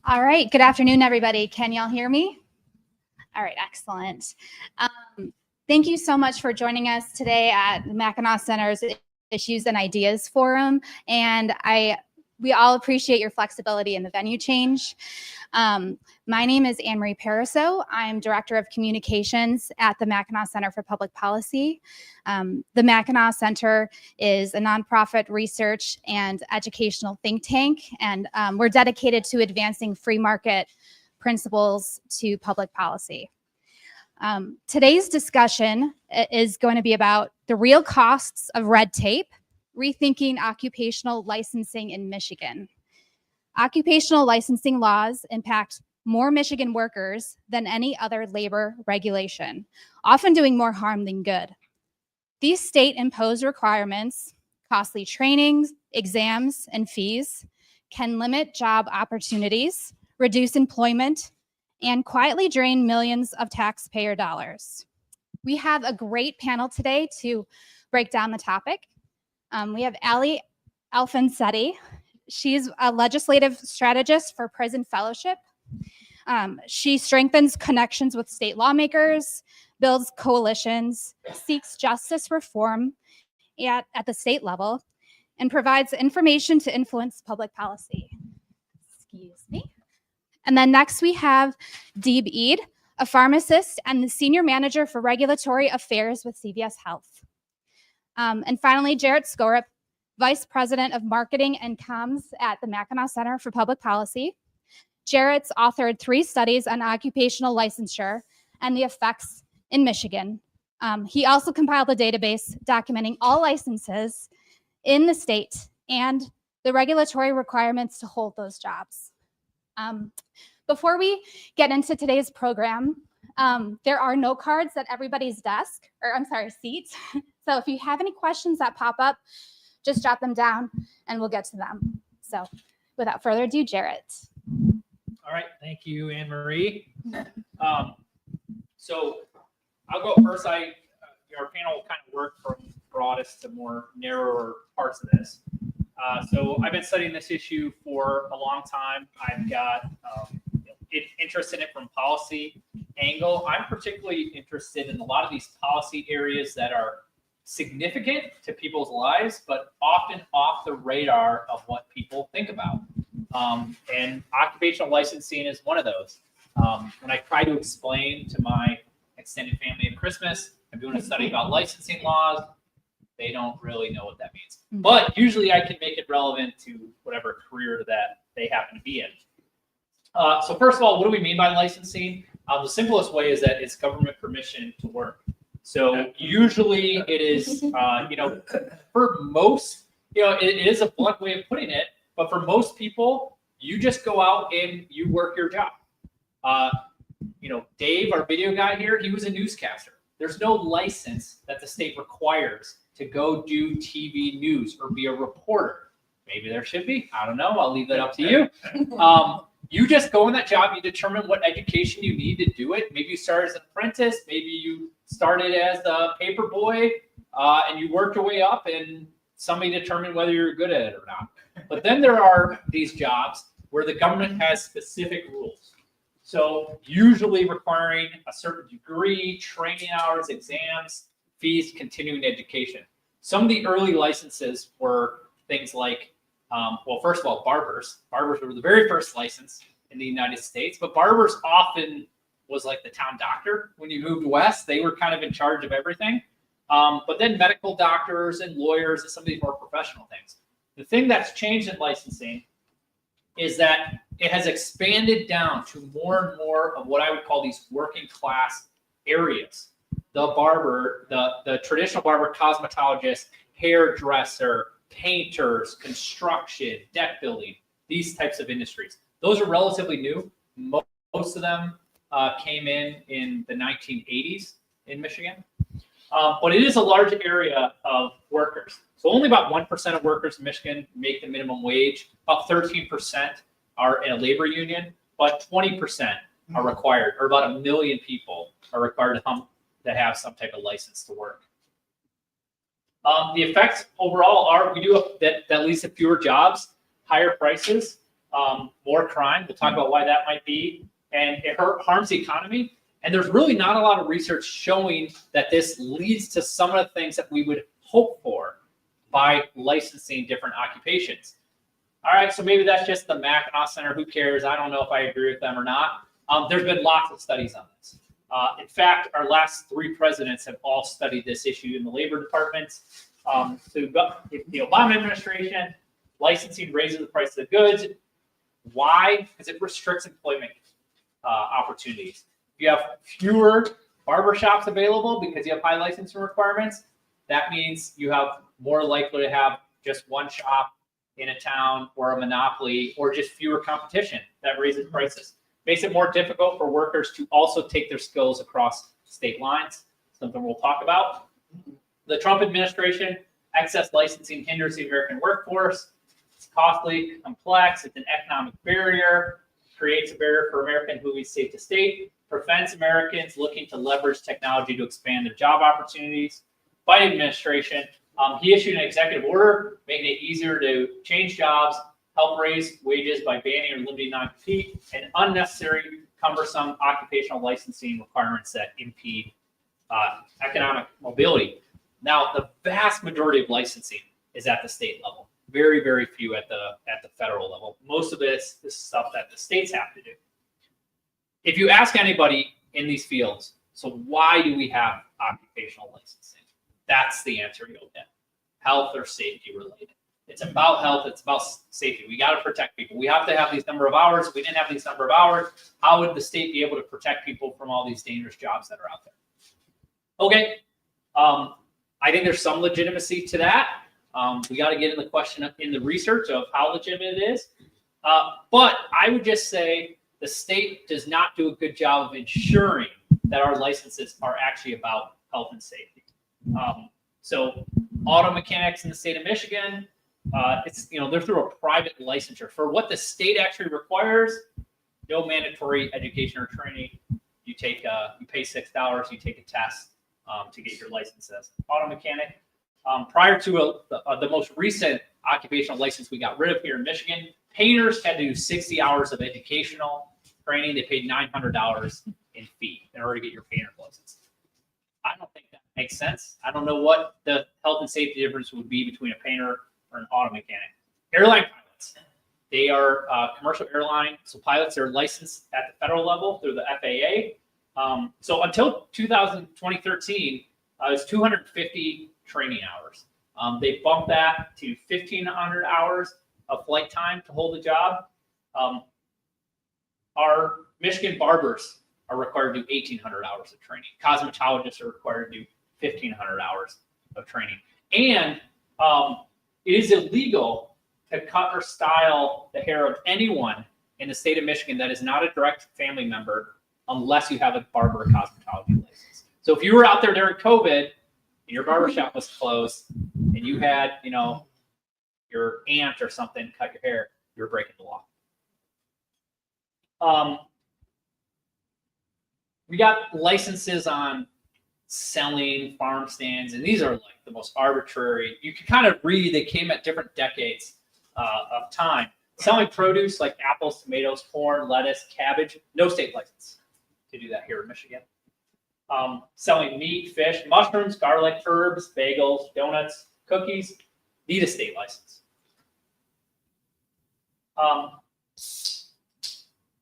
All right, good afternoon, everybody. Can y'all hear me? All right, excellent. Thank you so much for joining us today at the Mackinac Center's Issues and Ideas Forum. And we all appreciate your flexibility in the venue change. My name is Anne-Marie Pariseau. I'm Director of Communications at the Mackinac Center for Public Policy. The Mackinac Center is a nonprofit research and educational think tank, and we're dedicated to advancing free market principles to public policy. Today's discussion is going to be about the real costs of red tape, rethinking occupational licensing in Michigan. Occupational licensing laws impact more Michigan workers than any other labor regulation, often doing more harm than good. These state-imposed requirements, costly trainings, exams, and fees can limit job opportunities, reduce employment, and quietly drain millions of taxpayer dollars. We have a great panel today to break down the topic. We have Ali Alfonsetti. She's a legislative strategist for Prison Fellowship. She strengthens connections with state lawmakers, builds coalitions, seeks justice reform at the state level, and provides information to influence public policy. Excuse me. And then next we have Deeb Eid, a pharmacist and the Senior Manager for Regulatory Affairs with CVS Health. And finally, Jarrett Skorup, Vice President of Marketing and Comms at the Mackinac Center for Public Policy. Jarrett's authored 3 studies on occupational licensure and the effects in Michigan. He also compiled a database documenting all licenses in the state and the regulatory requirements to hold those jobs. Before we get into today's program, there are note cards at everybody's desk, seats. So if you have any questions that pop up, just jot them down and we'll get to them. So without further ado, Jarrett. All right, thank you, Anne-Marie. So I'll go first. Our panel will kind of work from broadest to more narrower parts of this. So I've been studying this issue for a long time. I've got interest in it from policy angle. I'm particularly interested in a lot of these policy areas that are significant to people's lives, but often off the radar of what people think about. And occupational licensing is one of those. When I try to explain to my extended family at Christmas, I'm doing a study about licensing laws, they don't really know what that means. But usually I can make it relevant to whatever career that they happen to be in. So first of all, what do we mean by licensing? The simplest way is that it's government permission to work. So usually it is, for most, it is a blunt way of putting it, but for most people, you just go out and you work your job. Dave, our video guy here, he was a newscaster. There's no license that the state requires to go do TV news or be a reporter. Maybe there should be. I don't know. I'll leave that up to you. You just go in that job. You determine what education you need to do it. Maybe you start as an apprentice. Maybe you started as a paper boy and you worked your way up and somebody determined whether you're good at it or not. But then there are these jobs where the government has specific rules. So usually requiring a certain degree, training hours, exams, fees, continuing education. Some of the early licenses were things like, first of all, barbers. Barbers were the very first license in the United States, but barbers often was like the town doctor. When you moved west, they were kind of in charge of everything. But then medical doctors and lawyers and some of these more professional things. The thing that's changed in licensing is that it has expanded down to more and more of what I would call these working class areas. The barber, the traditional barber, cosmetologist, hairdresser, painters, construction, deck building, these types of industries. Those are relatively new. Most of them came in the 1980s in Michigan. But it is a large area of workers. So only about 1% of workers in Michigan make the minimum wage. About 13% are in a labor union, but 20% are required, or about 1 million people are required to have some type of license to work. The effects overall are we do that leads to fewer jobs. higher prices, more crime. We'll talk about why that might be, and it harms the economy. And there's really not a lot of research showing that this leads to some of the things that we would hope for by licensing different occupations. All right, so maybe that's just the Mackinac Center. Who cares? I don't know if I agree with them or not. There's been lots of studies on this. In fact, our last 3 presidents have all studied this issue in the labor departments. So we've got the Obama administration, licensing raises the price of the goods. Why? Because it restricts employment opportunities. If you have fewer barbershops available because you have high licensing requirements, that means you have more likely to have just one shop in a town or a monopoly or just fewer competition. That raises prices. Makes it more difficult for workers to also take their skills across state lines, something we'll talk about. The Trump administration, excess licensing hinders the American workforce. It's costly, complex, it's an economic barrier, creates a barrier for Americans moving state to state, prevents Americans looking to leverage technology to expand their job opportunities. Biden administration, he issued an executive order making it easier to change jobs, help raise wages by banning or limiting non-compete, and unnecessary, cumbersome occupational licensing requirements that impede economic mobility. Now, the vast majority of licensing is at the state level. Very, very few at the federal level. Most of it is stuff that the states have to do. If you ask anybody in these fields, so why do we have occupational licensing? That's the answer you'll get. Health or safety related. It's about health. It's about safety. We got to protect people. We have to have these number of hours. If we didn't have these number of hours, how would the state be able to protect people from all these dangerous jobs that are out there? Okay. I think there's some legitimacy to that. We got to get in the question in the research of how legitimate it is. But I would just say the state does not do a good job of ensuring that our licenses are actually about health and safety. So auto mechanics in the state of Michigan, they're through a private licensure. For what the state actually requires, no mandatory education or training. You pay $6, you take a test to get your license as auto mechanic. Prior to the most recent occupational license we got rid of here in Michigan, painters had to do 60 hours of educational training. They paid $900 in fee in order to get your painter's license. I don't think that makes sense. I don't know what the health and safety difference would be between a painter or an auto mechanic. Airline pilots, they are commercial airline, so pilots are licensed at the federal level through the FAA. So until 2013, it was 250 training hours. They bumped that to 1,500 hours of flight time to hold the job. Our Michigan barbers are required to do 1,800 hours of training. Cosmetologists are required to do 1,500 hours of training. And it is illegal to cut or style the hair of anyone in the state of Michigan that is not a direct family member unless you have a barber or cosmetology license. So if you were out there during COVID and your barbershop was closed and you had, your aunt or something cut your hair, you're breaking the law. We got licenses on selling farm stands, and these are like the most arbitrary. You can kind of read, they came at different decades of time. Selling produce like apples, tomatoes, corn, lettuce, cabbage, no state license to do that here in Michigan. Selling meat, fish, mushrooms, garlic, herbs, bagels, donuts, cookies, need a state license.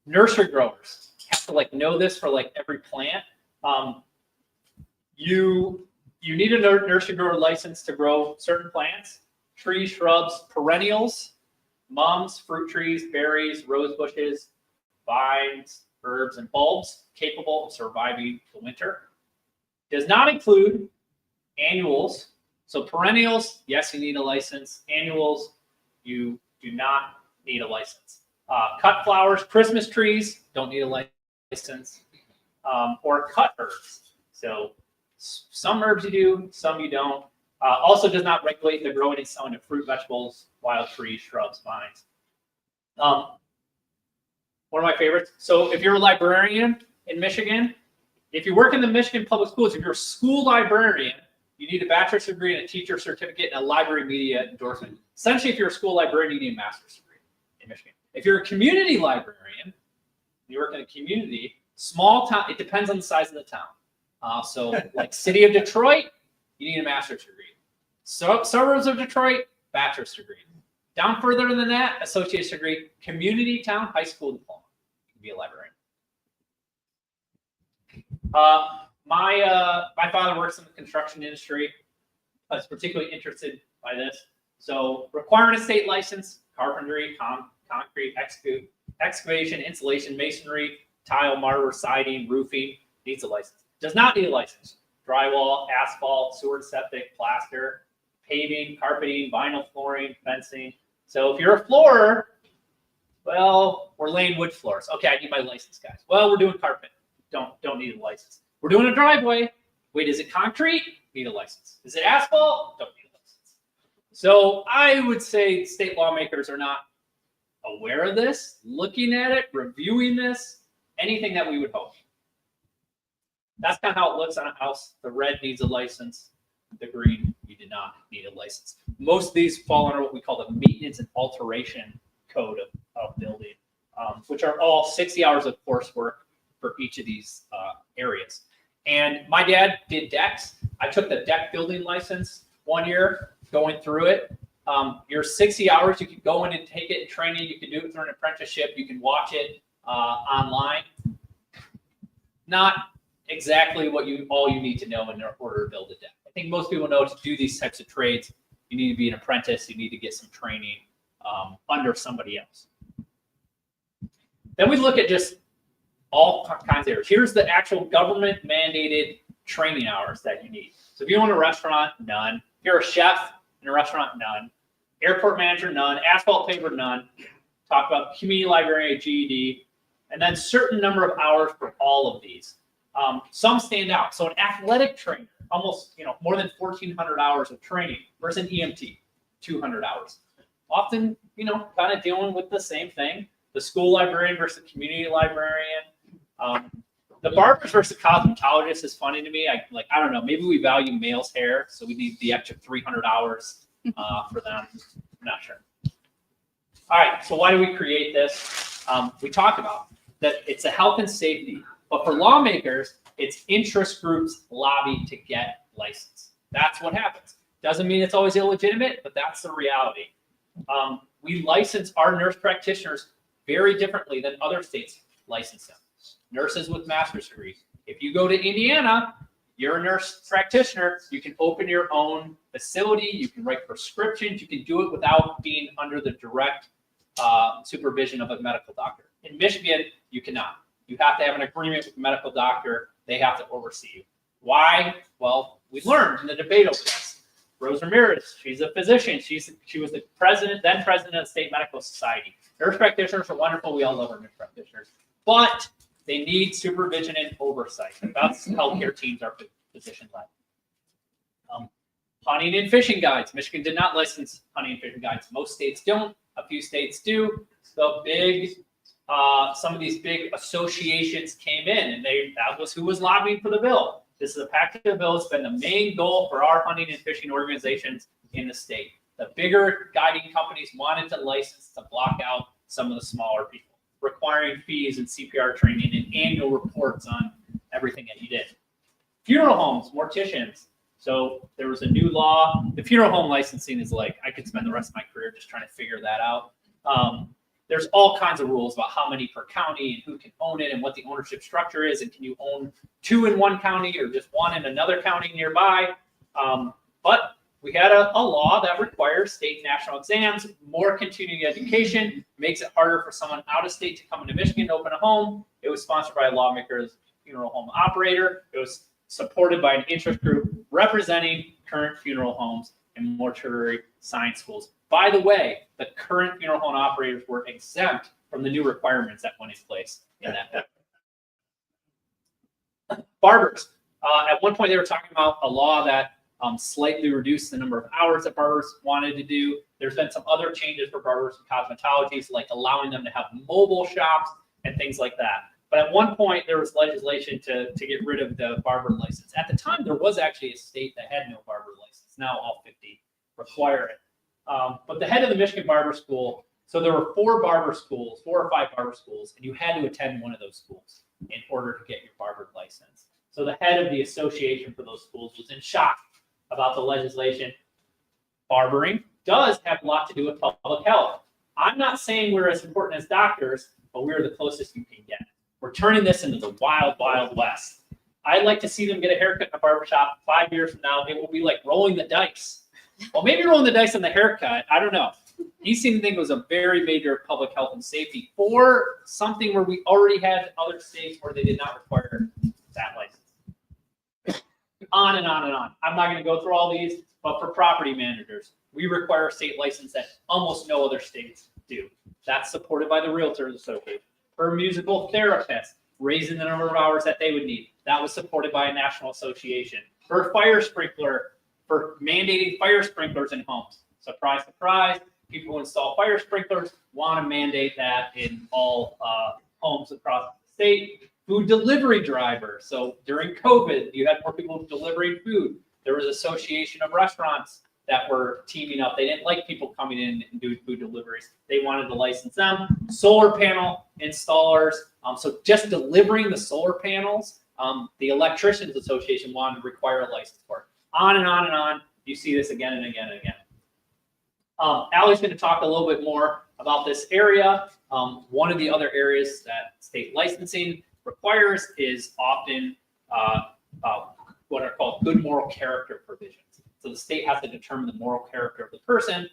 Nursery growers have to know this for every plant. You need a nursery grower license to grow certain plants, trees, shrubs, perennials, mums, fruit trees, berries, rose bushes, vines, herbs, and bulbs capable of surviving the winter. Does not include annuals. So perennials, yes, you need a license. Annuals, you do not need a license. Cut flowers, Christmas trees, don't need a license. Or cut herbs. So some herbs you do, some you don't. Also does not regulate the growing and selling of fruit, vegetables, wild trees, shrubs, vines. One of my favorites. So if you're a librarian in Michigan, if you work in the Michigan public schools, if you're a school librarian, you need a bachelor's degree and a teacher certificate and a library media endorsement. Essentially, if you're a school librarian, you need a master's degree. in Michigan. If you're a community librarian, you work in a community, small town, it depends on the size of the town. So like city of Detroit, you need a master's degree. So suburbs of Detroit, bachelor's degree. Down further than that, associate's degree. Community town, high school diploma. You can be a librarian. My father works in the construction industry. I was particularly interested by this. So requiring a state license, carpentry, concrete, excavation, insulation, masonry, tile, mortar, siding, roofing, needs a license. Does not need a license. Drywall, asphalt, sewer, septic, plaster, paving, carpeting, vinyl flooring, fencing. So if you're a floorer, well, we're laying wood floors. Okay, I need my license, guys. Well, we're doing carpet. Don't need a license. We're doing a driveway. Wait, is it concrete? Need a license. Is it asphalt? Don't need a license. So I would say state lawmakers are not aware of this, looking at it, reviewing this, anything that we would hope. That's kind of how it looks on a house. The red needs a license. The green, you do not need a license. Most of these fall under what we call the maintenance and alteration code of building, which are all 60 hours of coursework for each of these areas. And my dad did decks. I took the deck building license 1 year, going through it. Your 60 hours, you can go in and take it in training. You can do it through an apprenticeship. You can watch it online. Not exactly what all you need to know in order to build a deck. I think most people know to do these types of trades, you need to be an apprentice. You need to get some training under somebody else. Then we look at just all kinds of areas. Here's the actual government mandated training hours that you need. So if you own a restaurant, none. If you're a chef in a restaurant, none. Airport manager, none. Asphalt paver, none. Talk about community librarian, GED, and then certain number of hours for all of these. Some stand out. So an athletic trainer, almost more than 1,400 hours of training versus an EMT, 200 hours. Often, kind of dealing with the same thing. The school librarian versus the community librarian. The barbers versus cosmetologist is funny to me. I don't know. Maybe we value males' hair, so we need the extra 300 hours for them. I'm not sure. All right. So why do we create this? We talked about that it's a health and safety, but for lawmakers, it's interest groups lobby to get license. That's what happens. Doesn't mean it's always illegitimate, but that's the reality. We license our nurse practitioners very differently than other states license them. Nurses with master's degrees. If you go to Indiana, you're a nurse practitioner. You can open your own facility. You can write prescriptions. You can do it without being under the direct supervision of a medical doctor. In Michigan, you cannot. You have to have an agreement with a medical doctor. They have to oversee you. Why? Well, we learned in the debate over this. Rose Ramirez, she's a physician. She was the then president of the State Medical Society. Nurse practitioners are wonderful. We all love our nurse practitioners. But they need supervision and oversight. That's healthcare teams are physician-led. Hunting and fishing guides. Michigan did not license hunting and fishing guides. Most states don't. A few states do. Some of these big associations came in, and that was who was lobbying for the bill. This is a package of bill. It's been the main goal for our hunting and fishing organizations in the state. The bigger guiding companies wanted to license to block out some of the smaller people, requiring fees and CPR training and annual reports on everything that you did. Funeral homes, morticians. So there was a new law. The funeral home licensing is I could spend the rest of my career just trying to figure that out. There's all kinds of rules about how many per county and who can own it and what the ownership structure is. And can you own 2 in one county or just 1 in another county nearby? But we had a law that requires state and national exams, more continuing education, makes it harder for someone out of state to come into Michigan to open a home. It was sponsored by a lawmaker's funeral home operator. It was supported by an interest group representing current funeral homes and mortuary science schools. By the way, the current funeral home operators were exempt from the new requirements that went in place in that. Barbers. At one point, they were talking about a law that slightly reduced the number of hours that barbers wanted to do. There's been some other changes for barbers and cosmetologists, like allowing them to have mobile shops and things like that. But at one point, there was legislation to get rid of the barber license. At the time, there was actually a state that had no barber license. Now all 50 require it. But the head of the Michigan Barber School So there were 4 or 5 barber schools, and you had to attend one of those schools in order to get your barber license. So the head of the association for those schools was in shock about the legislation. Barbering does have a lot to do with public health. I'm not saying we're as important as doctors, but we're the closest you can get. We're turning this into the wild, wild west. I'd like to see them get a haircut in a barbershop 5 years from now. It will be like rolling the dice. Well, maybe rolling the dice on the haircut. I don't know. He seemed to think it was a very major public health and safety for something where we already had other states where they did not require that license. On and on and on. I'm not going to go through all these, but for property managers, we require a state license that almost no other states do. That's supported by the Realtors Association. For musical therapists, raising the number of hours that they would need. That was supported by a national association. For fire sprinkler, for mandating fire sprinklers in homes. Surprise, surprise. People who install fire sprinklers want to mandate that in all homes across the state. Food delivery drivers. So during COVID, you had more people delivering food. There was an association of restaurants that were teaming up. They didn't like people coming in and doing food deliveries. They wanted to license them. Solar panel installers. So just delivering the solar panels, the Electricians Association wanted to require a license for it. On and on and on. You see this again and again and again. Allie's going to talk a little bit more about this area. One of the other areas that state licensing requires is often what are called good moral character provisions. So the state has to determine the moral character of the person.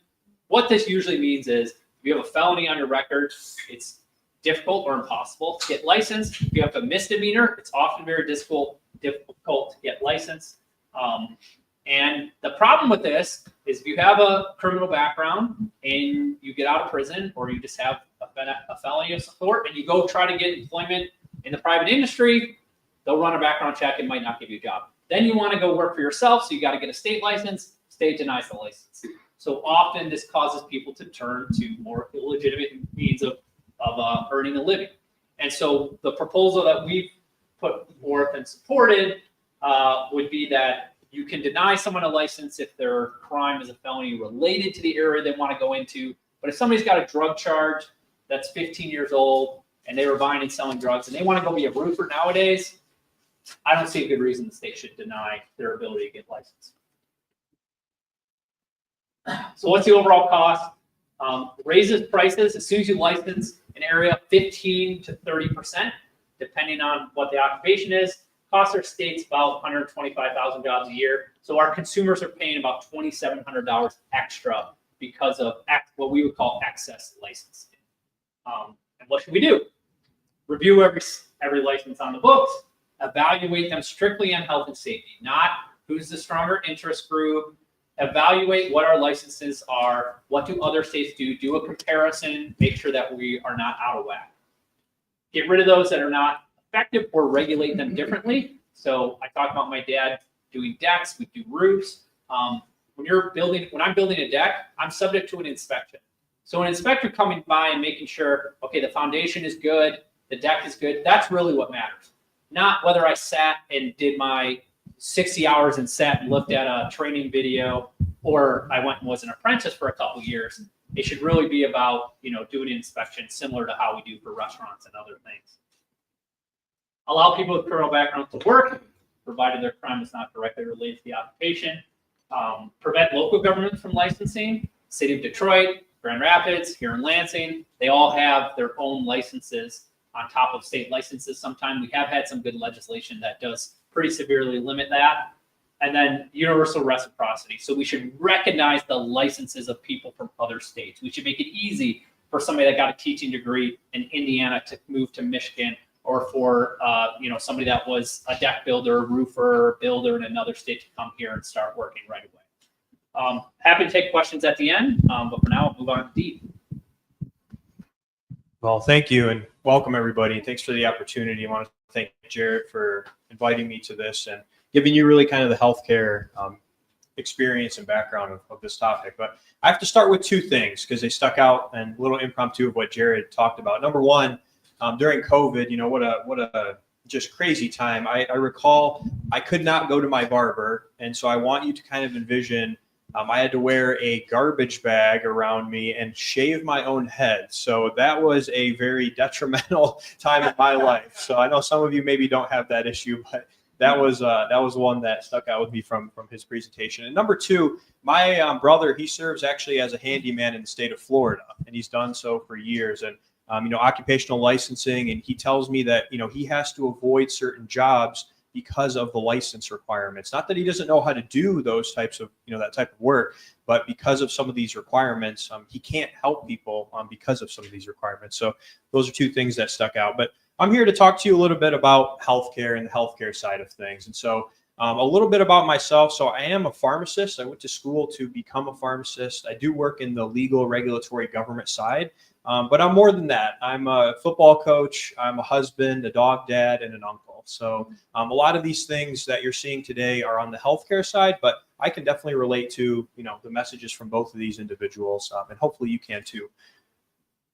What this usually means is if you have a felony on your record, it's difficult or impossible to get licensed. If you have a misdemeanor, it's often very difficult to get licensed. And the problem with this is if you have a criminal background and you get out of prison, or you just have a felony of sort and you go try to get employment in the private industry, they'll run a background check and might not give you a job. Then you want to go work for yourself, so you got to get a state license. State denies the license. So often this causes people to turn to more illegitimate means of earning a living. And so the proposal that we've put forth and supported would be that you can deny someone a license if their crime is a felony related to the area they want to go into. But if somebody's got a drug charge that's 15 years old and they were buying and selling drugs and they want to go be a roofer nowadays, I don't see a good reason the state should deny their ability to get licensed. So what's the overall cost? Raises prices as soon as you license an area 15 to 30%, depending on what the occupation is. Costs our states about 125,000 jobs a year. So our consumers are paying about $2,700 extra because of what we would call excess licensing. And what should we do? Review every license on the books, evaluate them strictly on health and safety, not who's the stronger interest group. Evaluate what our licenses are, what do other states do a comparison, make sure that we are not out of whack. Get rid of those that are not effective or regulate them differently. So I talked about my dad doing decks, we do roofs. When I'm building a deck, I'm subject to an inspection. So an inspector coming by and making sure, okay, the foundation is good, the deck is good, that's really what matters. Not whether I sat and did my 60 hours and sat and looked at a training video, or I went and was an apprentice for a couple of years. It should really be about, doing an inspection similar to how we do for restaurants and other things. Allow people with criminal backgrounds to work, provided their crime is not directly related to the occupation. Prevent local governments from licensing. City of Detroit, Grand Rapids, here in Lansing, they all have their own licenses on top of state licenses. Sometimes we have had some good legislation that does pretty severely limit that. And then universal reciprocity. So we should recognize the licenses of people from other states. We should make it easy for somebody that got a teaching degree in Indiana to move to Michigan, or for somebody that was a deck builder, roofer, builder in another state to come here and start working right away. Happy to take questions at the end, but for now, I'll move on to Deep. Well, thank you and welcome everybody. Thanks for the opportunity. I want to thank Jared for inviting me to this and giving you really kind of the healthcare experience and background of this topic. But I have to start with two things because they stuck out and a little impromptu of what Jared talked about. Number one, during COVID, what a just crazy time. I recall I could not go to my barber. And so I want you to kind of envision I had to wear a garbage bag around me and shave my own head. So that was a very detrimental time in my life. So I know some of you maybe don't have that issue, but that was one that stuck out with me from his presentation. And number two, my brother, he serves actually as a handyman in the state of Florida, and he's done so for years. And occupational licensing, and he tells me that he has to avoid certain jobs because of the license requirements. Not that he doesn't know how to do those types of that type of work, but because of some of these requirements, he can't help people because of some of these requirements. So those are two things that stuck out. But I'm here to talk to you a little bit about healthcare and the healthcare side of things. And so a little bit about myself. So I am a pharmacist. I went to school to become a pharmacist. I do work in the legal, regulatory, government side. But I'm more than that. I'm a football coach. I'm a husband, a dog dad, and an uncle. So a lot of these things that you're seeing today are on the healthcare side, but I can definitely relate to the messages from both of these individuals, and hopefully you can too.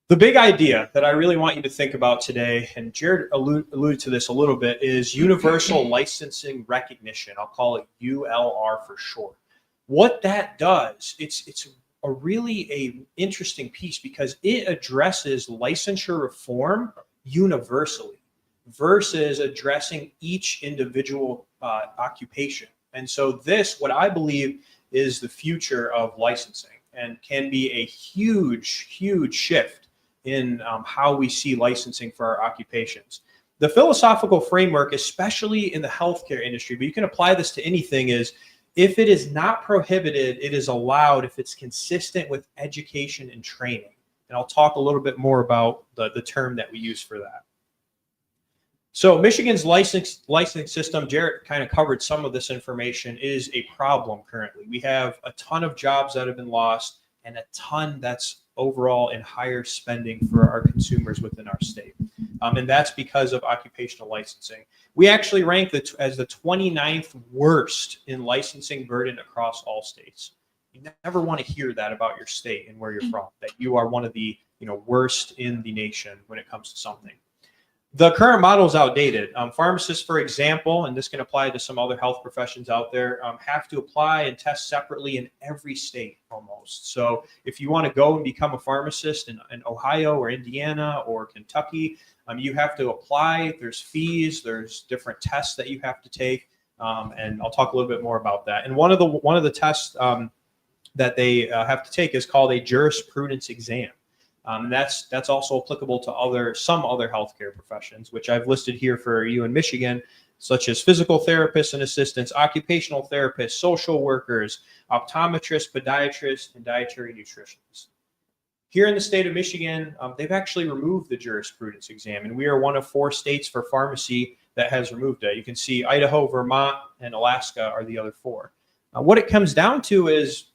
The big idea that I really want you to think about today, and Jared alluded to this a little bit, is universal licensing recognition. I'll call it ULR for short. What that does, it's a really interesting piece because it addresses licensure reform universally versus addressing each individual occupation. And so this, what I believe, is the future of licensing and can be a huge, huge shift in how we see licensing for our occupations. The philosophical framework, especially in the healthcare industry, but you can apply this to anything, is if it is not prohibited, it is allowed if it's consistent with education and training. And I'll talk a little bit more about the term that we use for that. So Michigan's licensing system, Jarrett kind of covered some of this information, is a problem currently. We have a ton of jobs that have been lost and a ton that's overall in higher spending for our consumers within our state. And that's because of occupational licensing. We actually rank as the 29th worst in licensing burden across all states. You never want to hear that about your state and where you're from, that you are one of the worst in the nation when it comes to something. The current model is outdated. Pharmacists, for example, and this can apply to some other health professions out there, have to apply and test separately in every state almost. So if you want to go and become a pharmacist in Ohio or Indiana or Kentucky, you have to apply. There's fees. There's different tests that you have to take, and I'll talk a little bit more about that. And one of the tests that they have to take is called a jurisprudence exam. And that's also applicable to some other healthcare professions, which I've listed here for you in Michigan, such as physical therapists and assistants, occupational therapists, social workers, optometrists, podiatrists, and dietary nutritionists. Here in the state of Michigan, they've actually removed the jurisprudence exam, and we are one of 4 states for pharmacy that has removed it. You can see Idaho, Vermont, and Alaska are the other 4. What it comes down to is,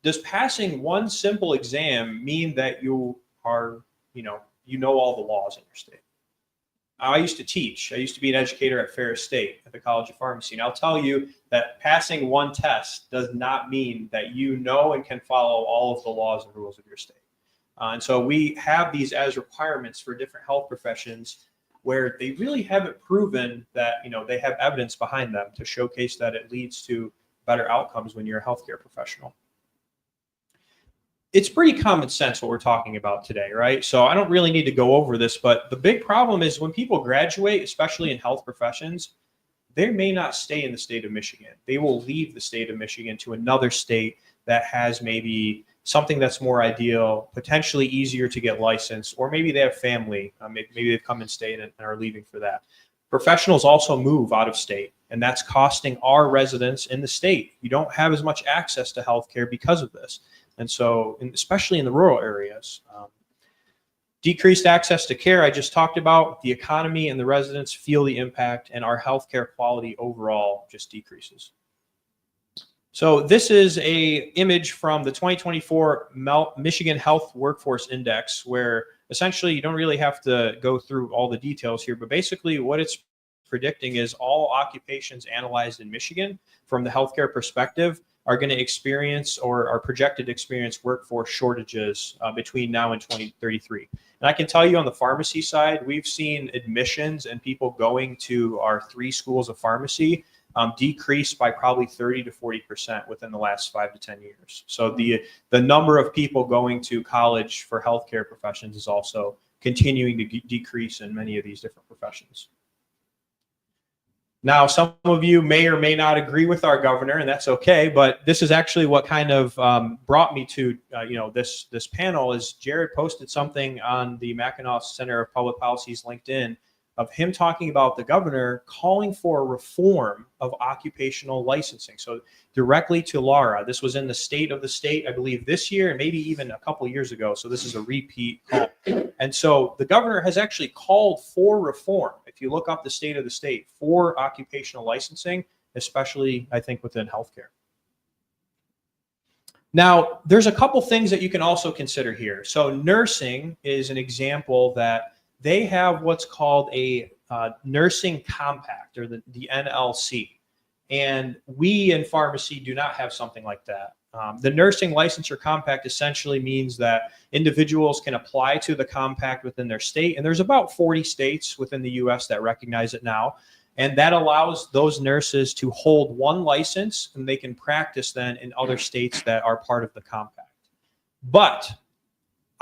does passing one simple exam mean that you are, all the laws in your state? I used to teach. I used to be an educator at Ferris State at the College of Pharmacy. And I'll tell you that passing one test does not mean that you know and can follow all of the laws and rules of your state. And so we have these as requirements for different health professions where they really haven't proven that, they have evidence behind them to showcase that it leads to better outcomes when you're a healthcare professional. It's pretty common sense what we're talking about today, right? So I don't really need to go over this, but the big problem is when people graduate, especially in health professions, they may not stay in the state of Michigan. They will leave the state of Michigan to another state that has maybe something that's more ideal, potentially easier to get licensed, or maybe they have family. Maybe they've come and stayed and are leaving for that. Professionals also move out of state, and that's costing our residents in the state. You don't have as much access to healthcare because of this. And so, especially in the rural areas, decreased access to care, I just talked about, the economy and the residents feel the impact, and our healthcare quality overall just decreases. So this is a image from the 2024 Michigan Health Workforce Index, where essentially you don't really have to go through all the details here, but basically what it's predicting is all occupations analyzed in Michigan from the healthcare perspective are going to experience or are projected to experience workforce shortages between now and 2033. And I can tell you on the pharmacy side, we've seen admissions and people going to our 3 schools of pharmacy decreased by probably 30 to 40% within the last 5 to 10 years. So the number of people going to college for healthcare professions is also continuing to decrease in many of these different professions. Now, some of you may or may not agree with our governor, and that's okay. But this is actually what kind of brought me to this panel. Is Jared posted something on the Mackinac Center of Public Policy's LinkedIn of him talking about the governor calling for a reform of occupational licensing. So directly to Laura, this was in the state of the state, I believe, this year and maybe even a couple of years ago. So this is a repeat call. And so the governor has actually called for reform. If you look up the state of the state for occupational licensing, especially I think within healthcare. Now, there's a couple things that you can also consider here. So nursing is an example that they have what's called a nursing compact, or the NLC. And we in pharmacy do not have something like that. The nursing licensure compact essentially means that individuals can apply to the compact within their state. And there's about 40 states within the US that recognize it now. And that allows those nurses to hold one license, and they can practice then in other states that are part of the compact. But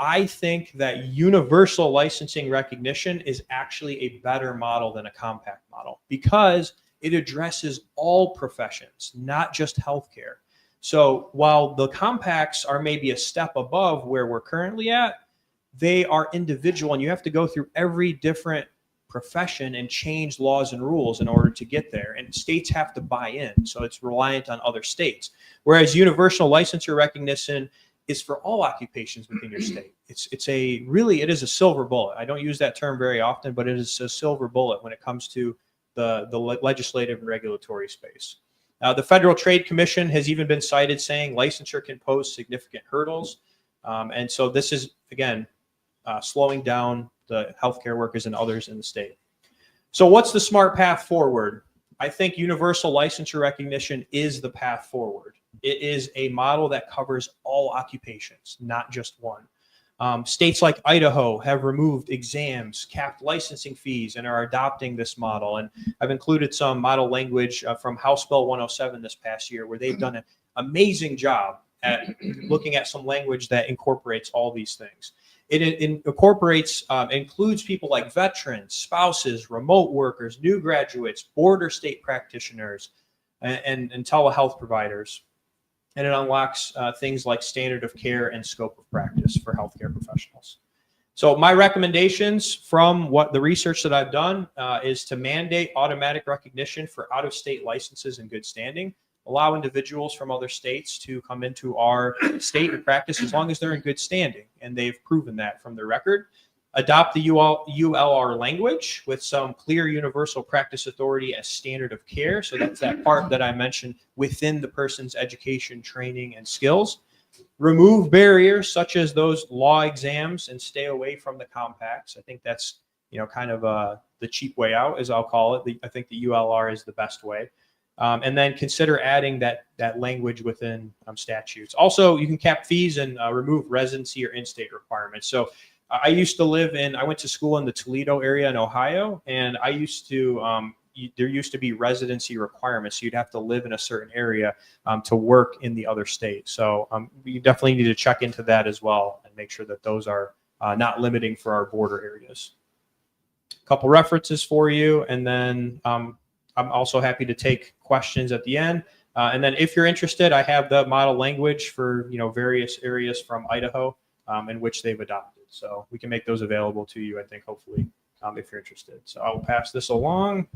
I think that universal licensing recognition is actually a better model than a compact model, because it addresses all professions, not just healthcare. So while the compacts are maybe a step above where we're currently at, they are individual, and you have to go through every different profession and change laws and rules in order to get there. And states have to buy in. So it's reliant on other states. Whereas universal licensure recognition is for all occupations within your state. It is a silver bullet. I don't use that term very often, but it is a silver bullet when it comes to the legislative and regulatory space. The Federal Trade Commission has even been cited saying licensure can pose significant hurdles. And so this is, again, slowing down the healthcare workers and others in the state. So what's the smart path forward? I think universal licensure recognition is the path forward. It is a model that covers all occupations, not just one. States like Idaho have removed exams, capped licensing fees, and are adopting this model. And I've included some model language from House Bill 107 this past year, where they've done an amazing job at looking at some language that incorporates all these things. It includes people like veterans, spouses, remote workers, new graduates, border state practitioners, and telehealth providers. And it unlocks things like standard of care and scope of practice for healthcare professionals. So my recommendations from what the research that I've done is to mandate automatic recognition for out-of-state licenses in good standing, allow individuals from other states to come into our state and practice as long as they're in good standing, and they've proven that from their record. Adopt the ULR language with some clear universal practice authority as standard of care. So that's that part that I mentioned within the person's education, training, and skills. Remove barriers such as those law exams and stay away from the compacts. I think that's kind of the cheap way out, as I'll call it. I think the ULR is the best way. And then consider adding that language within statutes. Also, you can cap fees and remove residency or in-state requirements. So I went to school in the Toledo area in Ohio, and there used to be residency requirements. So you'd have to live in a certain area to work in the other state. So you definitely need to check into that as well and make sure that those are not limiting for our border areas. A couple references for you, and then I'm also happy to take questions at the end. And then if you're interested, I have the model language for various areas from Idaho in which they've adopted. So we can make those available to you, I think, hopefully, if you're interested. So I will pass this along.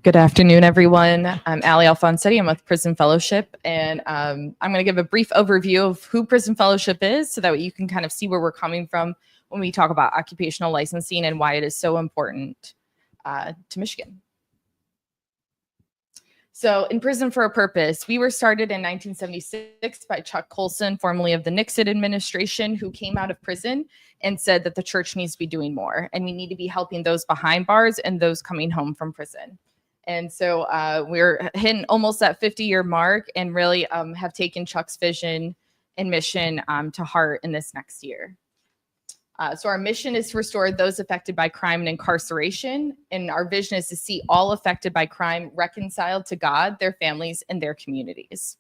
Good afternoon, everyone. I'm Allie Alfonsetti. I'm with Prison Fellowship, and I'm going to give a brief overview of who Prison Fellowship is so that you can kind of see where we're coming from when we talk about occupational licensing and why it is so important to Michigan. So in Prison for a Purpose, we were started in 1976 by Chuck Colson, formerly of the Nixon administration, who came out of prison and said that the church needs to be doing more, and we need to be helping those behind bars and those coming home from prison. And so we're hitting almost that 50-year mark, and really have taken Chuck's vision and mission to heart in this next year. So our mission is to restore those affected by crime and incarceration, and our vision is to see all affected by crime reconciled to God, their families, and their communities.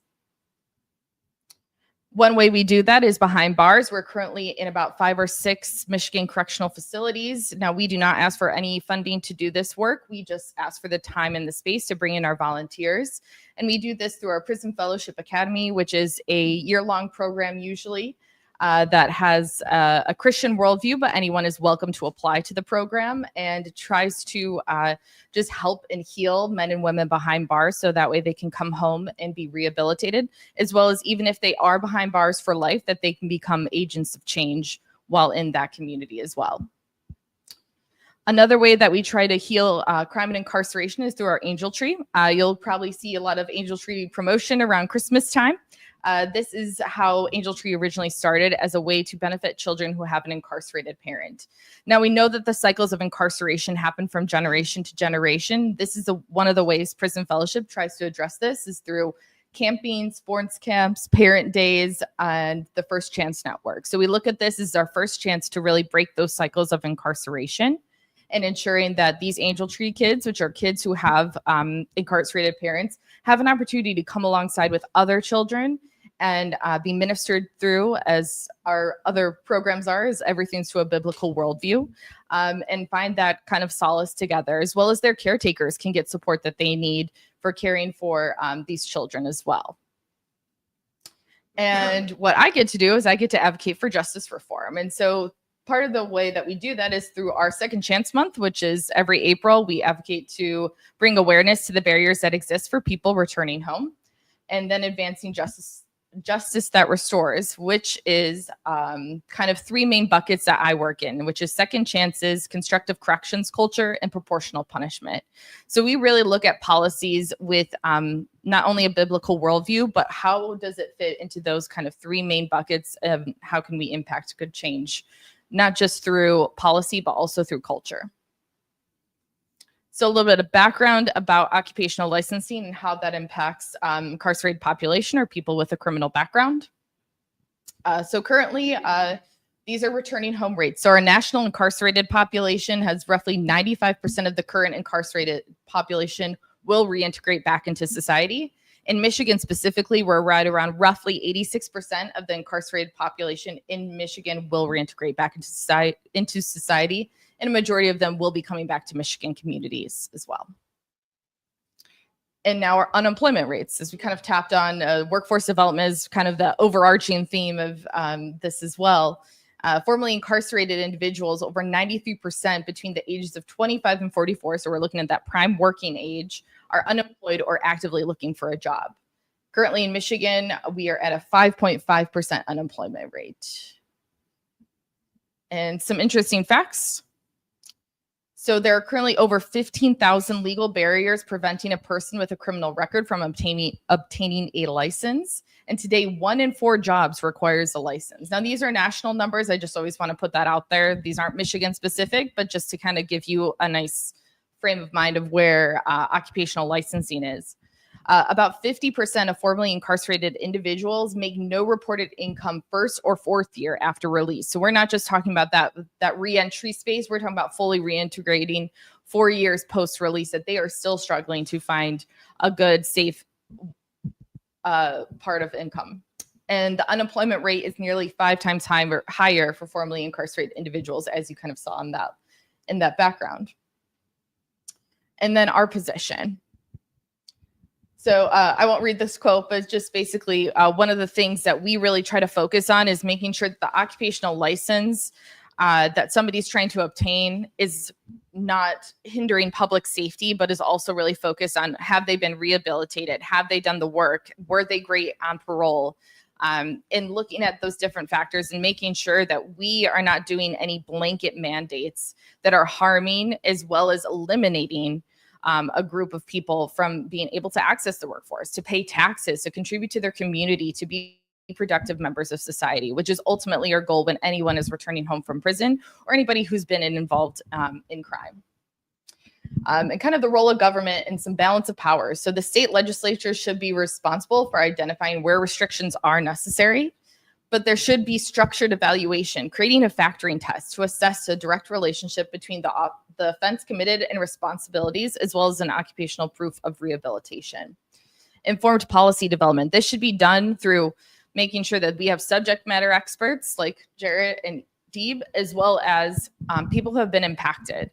One way we do that is behind bars. We're currently in about 5 or 6 Michigan correctional facilities. Now, we do not ask for any funding to do this work. We just ask for the time and the space to bring in our volunteers. And we do this through our Prison Fellowship Academy, which is a year-long program usually that has a Christian worldview, but anyone is welcome to apply to the program, and tries to just help and heal men and women behind bars so that way they can come home and be rehabilitated, as well as even if they are behind bars for life, that they can become agents of change while in that community as well. Another way that we try to heal crime and incarceration is through our Angel Tree. You'll probably see a lot of Angel Tree promotion around Christmas time. This is how Angel Tree originally started, as a way to benefit children who have an incarcerated parent. Now, we know that the cycles of incarceration happen from generation to generation. This is one of the ways Prison Fellowship tries to address this, is through camping, sports camps, parent days, and the First Chance Network. So we look at this as our first chance to really break those cycles of incarceration, and ensuring that these Angel Tree kids, which are kids who have incarcerated parents, have an opportunity to come alongside with other children and be ministered through, as our other programs are, as everything's to a biblical worldview, and find that kind of solace together, as well as their caretakers can get support that they need for caring for these children as well. And what I get to do is I get to advocate for justice reform. And so part of the way that we do that is through our Second Chance Month, which is every April. We advocate to bring awareness to the barriers that exist for people returning home, and then advancing justice that restores, which is kind of 3 main buckets that I work in, which is second chances, constructive corrections culture, and proportional punishment. So we really look at policies with not only a biblical worldview, but how does it fit into those kind of 3 main buckets of how can we impact good change, not just through policy, but also through culture. So a little bit of background about occupational licensing and how that impacts incarcerated population or people with a criminal background. So currently, these are returning home rates. So our national incarcerated population has roughly 95% of the current incarcerated population will reintegrate back into society. In Michigan specifically, we're right around roughly 86% of the incarcerated population in Michigan will reintegrate back into society, and a majority of them will be coming back to Michigan communities as well. And now our unemployment rates, as we kind of tapped on, workforce development is kind of the overarching theme of this as well. Formerly incarcerated individuals, over 93% between the ages of 25 and 44, so we're looking at that prime working age, are unemployed or actively looking for a job. Currently in Michigan, we are at a 5.5% unemployment rate. And some interesting facts. So there are currently over 15,000 legal barriers preventing a person with a criminal record from obtaining a license. And today, 1 in 4 jobs requires a license. Now, these are national numbers. I just always want to put that out there. These aren't Michigan specific, but just to kind of give you a nice frame of mind of where occupational licensing is. About 50% of formerly incarcerated individuals make no reported income first or 4th year after release. So we're not just talking about that reentry space. We're talking about fully reintegrating 4 years post-release, that they are still struggling to find a good, safe part of income. And the unemployment rate is nearly 5 times higher for formerly incarcerated individuals, as you kind of saw in that background. And then our position. So I won't read this quote, but just basically one of the things that we really try to focus on is making sure that the occupational license that somebody's trying to obtain is not hindering public safety, but is also really focused on, have they been rehabilitated? Have they done the work? Were they great on parole? And looking at those different factors and making sure that we are not doing any blanket mandates that are harming as well as eliminating a group of people from being able to access the workforce, to pay taxes, to contribute to their community, to be productive members of society, which is ultimately our goal when anyone is returning home from prison or anybody who's been involved in crime. And kind of the role of government and some balance of powers. So the state legislature should be responsible for identifying where restrictions are necessary. but there should be structured evaluation, creating a factoring test to assess a direct relationship between the offense committed and responsibilities, as well as an occupational proof of rehabilitation. Informed policy development. This should be done through making sure that we have subject matter experts like Jarrett and Deeb, as well as people who have been impacted.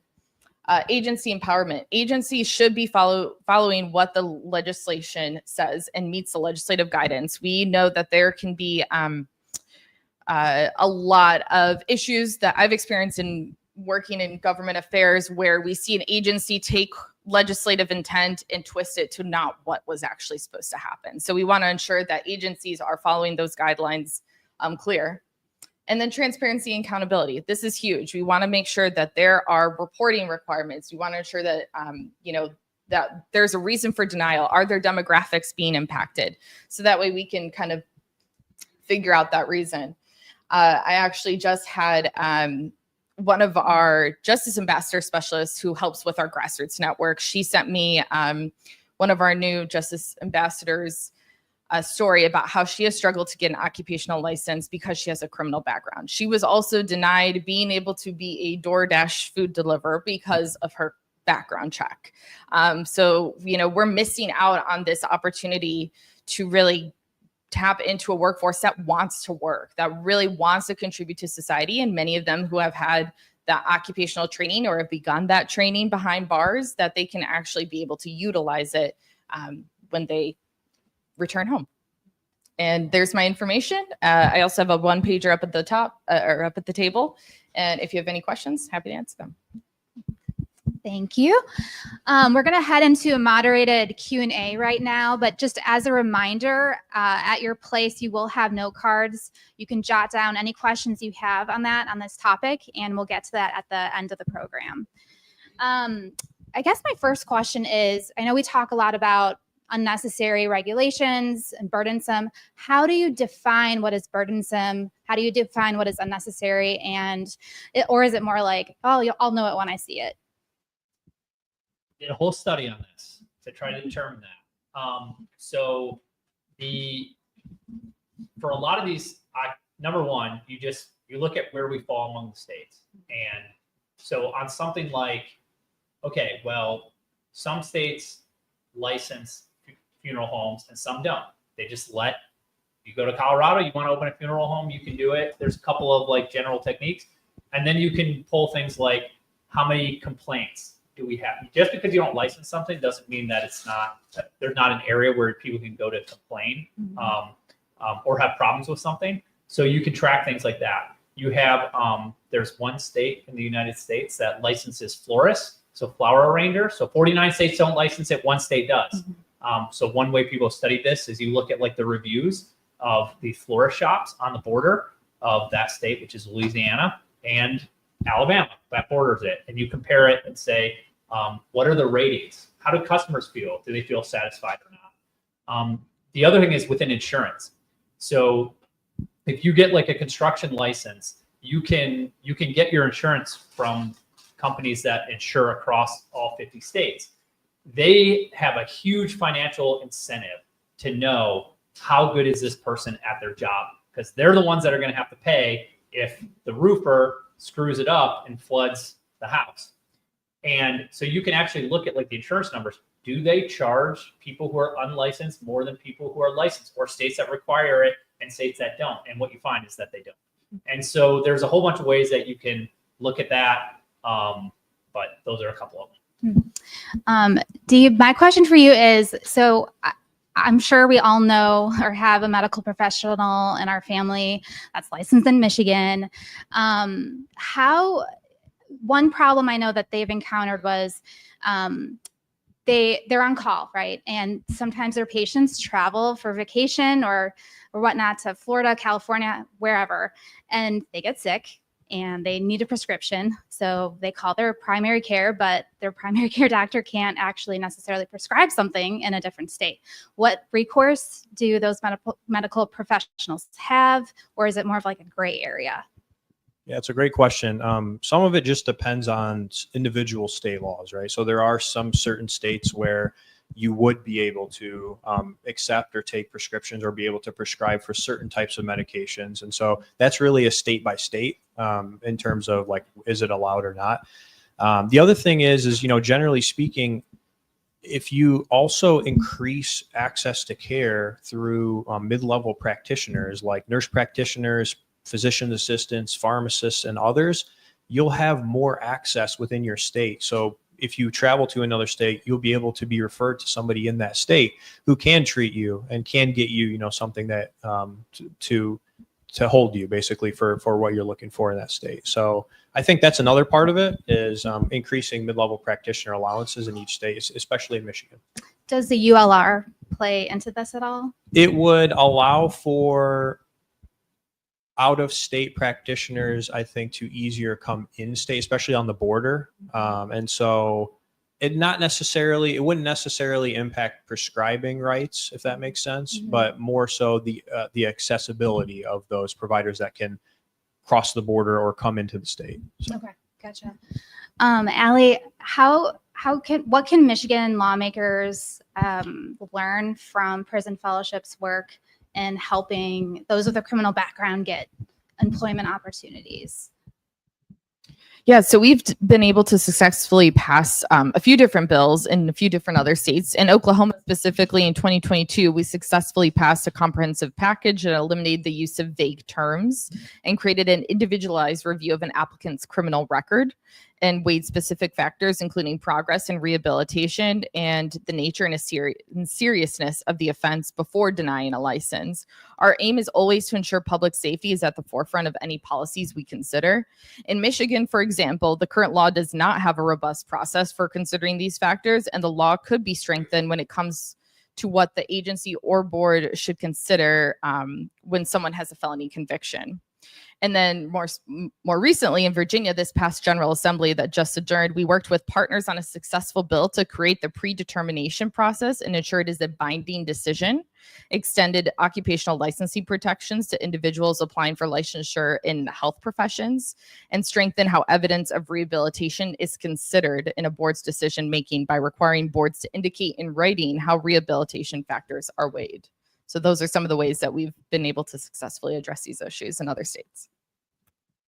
Agency empowerment. Agencies should be following what the legislation says and meets the legislative guidance. We know that there can be a lot of issues that I've experienced in working in government affairs where we see an agency take legislative intent and twist it to not what was actually supposed to happen. So we want to ensure that agencies are following those guidelines clear. And then transparency and accountability. This is huge. We want to make sure that there are reporting requirements. We want to ensure that, that there's a reason for denial. Are there demographics being impacted? So that way we can kind of figure out that reason. I actually just had one of our justice ambassador specialists who helps with our grassroots network. She sent me one of our new justice ambassadors a story about how she has struggled to get an occupational license because she has a criminal background. She was also denied being able to be a DoorDash food deliverer because of her background check. So, we're missing out on this opportunity to really tap into a workforce that wants to work, that really wants to contribute to society. And many of them who have had that occupational training or have begun that training behind bars, that they can actually be able to utilize it when they return home. And there's my information. I also have a one-pager up at the top or up at the table. And if you have any questions, happy to answer them. Thank you. We're going to head into a moderated Q&A right now, but just as a reminder, at your place, you will have note cards. You can jot down any questions you have on this topic, and we'll get to that at the end of the program. I guess my first question is, I know we talk a lot about unnecessary regulations and burdensome. How do you define what is burdensome? How do you define what is unnecessary? Or is it more like, oh, I'll know it when I see it? Did a whole study on this to try to determine that. For a lot of these, number one, you look at where we fall among the states. And so on something like, okay, well, some states license funeral homes and some don't. They just let you go to Colorado, you want to open a funeral home, you can do it. There's a couple of general techniques. And then you can pull things like how many complaints do we have? Just because you don't license something doesn't mean that there's not an area where people can go to complain or have problems with something. So you can track things like that. You have, there's one state in the United States that licenses florists, so flower arranger. So 49 states don't license it, one state does. So one way people study this is you look at the reviews of the florist shops on the border of that state, which is Louisiana, and Alabama, that borders it. And you compare it and say, what are the ratings? How do customers feel? Do they feel satisfied or not? The other thing is within insurance. So if you get a construction license, you can get your insurance from companies that insure across all 50 states. They have a huge financial incentive to know how good is this person at their job, because they're the ones that are going to have to pay if the roofer screws it up and floods the house. And so you can actually look at the insurance numbers. Do they charge people who are unlicensed more than people who are licensed, or states that require it and states that don't? And what you find is that they don't. And so there's a whole bunch of ways that you can look at that. But those are a couple of them. Deeb, my question for you is, so I'm sure we all know or have a medical professional in our family that's licensed in Michigan. One problem I know that they've encountered was they're on call, right? And sometimes their patients travel for vacation or whatnot to Florida, California, wherever, and they get sick and they need a prescription. So they call their primary care, but their primary care doctor can't actually necessarily prescribe something in a different state. What recourse do those medical professionals have, or is it more of a gray area? Yeah, it's a great question. Some of it just depends on individual state laws, right? So there are some certain states where you would be able to accept or take prescriptions or be able to prescribe for certain types of medications. And so that's really a state by state in terms of like, is it allowed or not? The other thing is, generally speaking, if you also increase access to care through mid-level practitioners like nurse practitioners, physician assistants, pharmacists, and others, you'll have more access within your state. So if you travel to another state, you'll be able to be referred to somebody in that state who can treat you and can get you, something that to hold you basically for what you're looking for in that state. So I think that's another part of it is increasing mid-level practitioner allowances in each state, especially in Michigan. Does the ULR play into this at all? It would allow for out-of-state practitioners, I think, to easier come in-state, especially on the border. And so it wouldn't necessarily impact prescribing rights, if that makes sense, but more so the accessibility of those providers that can cross the border or come into the state. So. Okay, gotcha. Allie, what can Michigan lawmakers learn from Prison Fellowship's work in helping those with a criminal background get employment opportunities? Yeah, so we've been able to successfully pass a few different bills in a few different other states. In Oklahoma, specifically in 2022, we successfully passed a comprehensive package that eliminated the use of vague terms and created an individualized review of an applicant's criminal record and weighed specific factors, including progress and rehabilitation and the nature and seriousness of the offense before denying a license. Our aim is always to ensure public safety is at the forefront of any policies we consider. In Michigan, for example, the current law does not have a robust process for considering these factors, and the law could be strengthened when it comes to what the agency or board should consider when someone has a felony conviction. And then more recently in Virginia, this past General Assembly that just adjourned, we worked with partners on a successful bill to create the predetermination process and ensure it is a binding decision, extended occupational licensing protections to individuals applying for licensure in health professions, and strengthen how evidence of rehabilitation is considered in a board's decision making by requiring boards to indicate in writing how rehabilitation factors are weighed. So those are some of the ways that we've been able to successfully address these issues in other states.